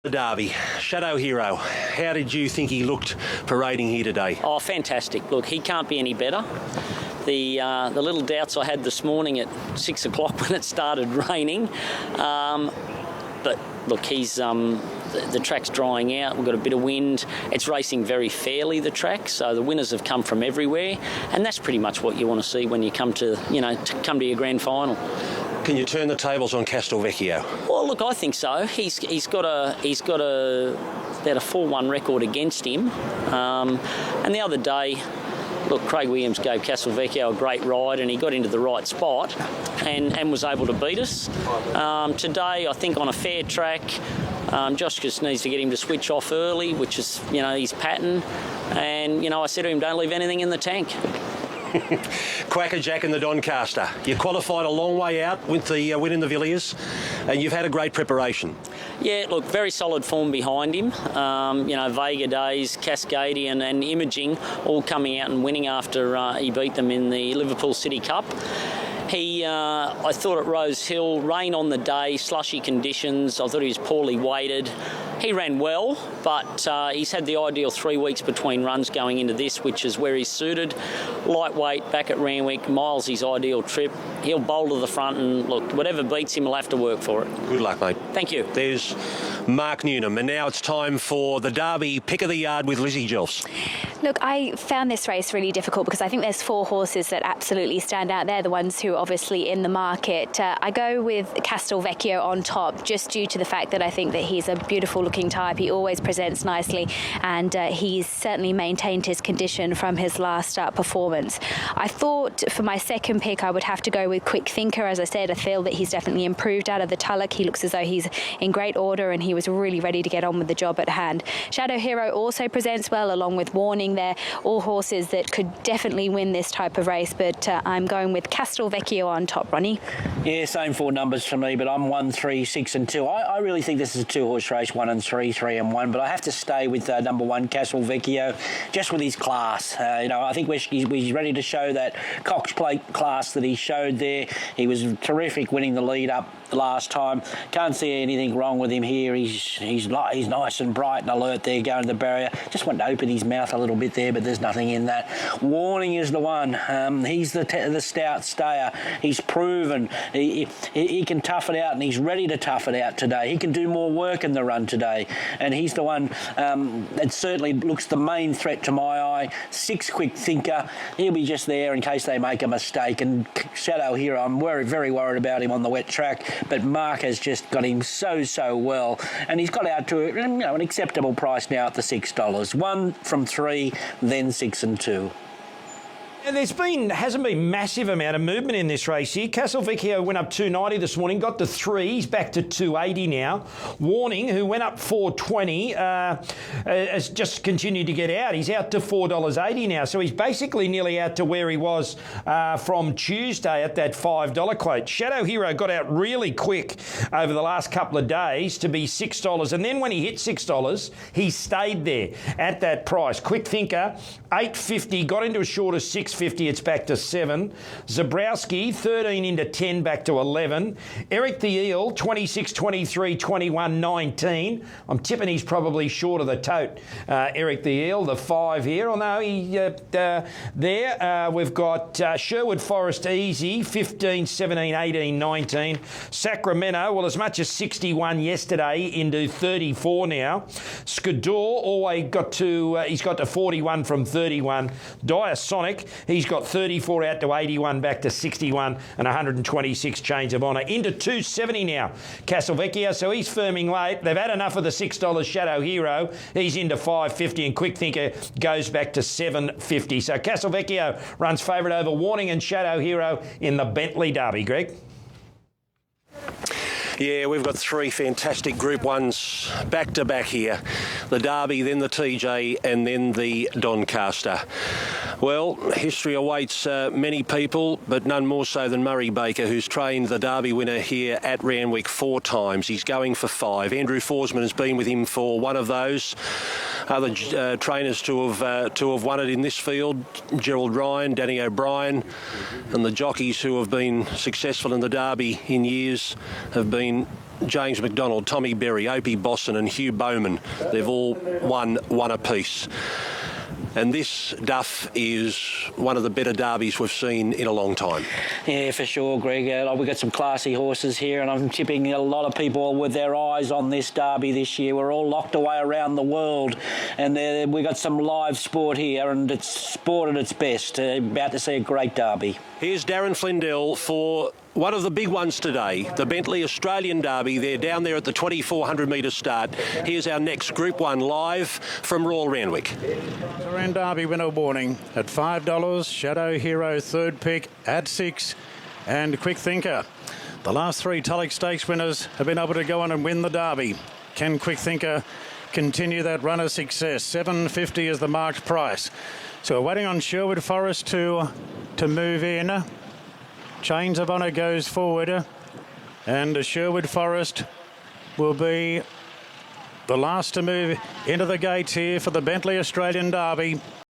The Derby, Shadow Hero, how did you think he looked parading here today? Oh, fantastic. Look, he can't be any better. The little doubts I had this morning at 6 o'clock when it started raining. But look, he's the track's drying out. We've got a bit of wind. It's racing very fairly, the track, so the winners have come from everywhere, and that's pretty much what you want to see when you come to your grand final. Can you turn the tables on Castelvecchio? Well, look, I think so. He's got about a 4-1 record against him, and the other day, look, Craig Williams gave Castelvecchio a great ride and he got into the right spot and was able to beat us. Today, I think on a fair track, Josh just needs to get him to switch off early, which is, his pattern. And, I said to him, don't leave anything in the tank. Quacker Jack in the Doncaster. You qualified a long way out with the win in the Villiers, and you've had a great preparation. Yeah, look, very solid form behind him. Vega Days, Cascadian and Imaging all coming out and winning after he beat them in the Liverpool City Cup. I thought at Rose Hill, rain on the day, slushy conditions. I thought he was poorly weighted. He ran well, but he's had the ideal 3 weeks between runs going into this, which is where he's suited. Lightweight, back at Randwick, miles his ideal trip. He'll bowl to the front and, look, whatever beats him, he'll have to work for it. Good luck, mate. Thank you. There's Mark Newnham, and now it's time for the Derby Pick of the Yard with Lizzie Jelfs. Look, I found this race really difficult because I think there's 4 horses that absolutely stand out. They're the ones who are obviously in the market. I go with Castelvecchio on top just due to the fact that I think that he's a beautiful looking type. He always presents nicely, and he's certainly maintained his condition from his last performance. I thought for my second pick I would have to go with Quick Thinker. As I said, I feel that he's definitely improved out of the Tulloch. He looks as though he's in great order and he was really ready to get on with the job at hand. Shadow Hero also presents well, along with Warning. They're all horses that could definitely win this type of race, but I'm going with Castelvecchio on top, Ronnie. Yeah, same 4 numbers for me, but I'm 1, 3, 6 and 2. I really think this is a 2-horse race, 1 and 3, 3 and 1, but I have to stay with number 1, Castelvecchio, just with his class. I think he's ready to show that Cox Plate class that he showed there. He was terrific winning the lead up last time. Can't see anything wrong with him here. He's nice and bright and alert there going to the barrier. Just want to open his mouth a little bit there, but there's nothing in that. Warning is the one. He's the stout stayer. He's proven he can tough it out, and he's ready to tough it out today. He can do more work in the run today, and he's the one that certainly looks the main threat to my eye. 6 Quick Thinker. He'll be just there in case they make a mistake. And Shadow Hero, I'm very worried about him on the wet track, but Mark has just got him so well, and he's got out to an acceptable price now at the $6. 1 from 3, then 6 and 2. And hasn't been massive amount of movement in this race here. Castelvecchio went up 290 this morning, got to 3. He's back to 280 now. Warning, who went up 420, has just continued to get out. He's out to $4.80 now. So he's basically nearly out to where he was from Tuesday at that $5 quote. Shadow Hero got out really quick over the last couple of days to be $6. And then when he hit $6, he stayed there at that price. Quick Thinker, $8.50, got into a short of $6.50, it's back to 7. Zabrowski, 13 into 10, back to 11. Eric the Eel, 26, 23, 21, 19. I'm tipping he's probably short of the tote. Eric the Eel, the 5 here. Oh no, we've got Sherwood Forest Easy, 15, 17, 18, 19. Sacramento, well, as much as 61 yesterday into 34 now. Skador always he's got to 41 from 31. Diasonic, he's got 34 out to 81, back to 61 and 126 Chains of Honour. Into 270 now, Castelvecchio, so he's firming late. They've had enough of the $6 Shadow Hero. He's into 550, and Quick Thinker goes back to 750. So Castelvecchio runs favourite over Warning and Shadow Hero in the Bentley Derby, Greg. Yeah, we've got 3 fantastic Group 1s back-to-back here. The Derby, then the TJ, and then the Doncaster. Well, history awaits many people, but none more so than Murray Baker, who's trained the Derby winner here at Randwick 4 times. He's going for 5. Andrew Forsman has been with him for one of those. Other trainers to have won it in this field, Gerald Ryan, Danny O'Brien, and the jockeys who have been successful in the Derby in years have been James McDonald, Tommy Berry, Opie Bosson and Hugh Bowman. They've all won one apiece. And this, Duff, is one of the better derbies we've seen in a long time. Yeah, for sure, Greg. We've got some classy horses here, and I'm tipping a lot of people with their eyes on this derby this year. We're all locked away around the world, and we've got some live sport here, and it's sport at its best. About to see a great derby. Here's Darren Flindell for one of the big ones today, the Bentley Australian Derby. They're down there at the 2,400 metre start. Here's our next Group 1 live from Royal Randwick. Australian Derby winner warning at $5. Shadow Hero third pick at 6, and Quick Thinker. The last 3 Tulloch Stakes winners have been able to go on and win the Derby. Can Quick Thinker continue that run of success? $7.50 is the marked price. So we're waiting on Sherwood Forest to move in. Chains of Honour goes forward, and Sherwood Forest will be the last to move into the gates here for the Bentley Australian Derby.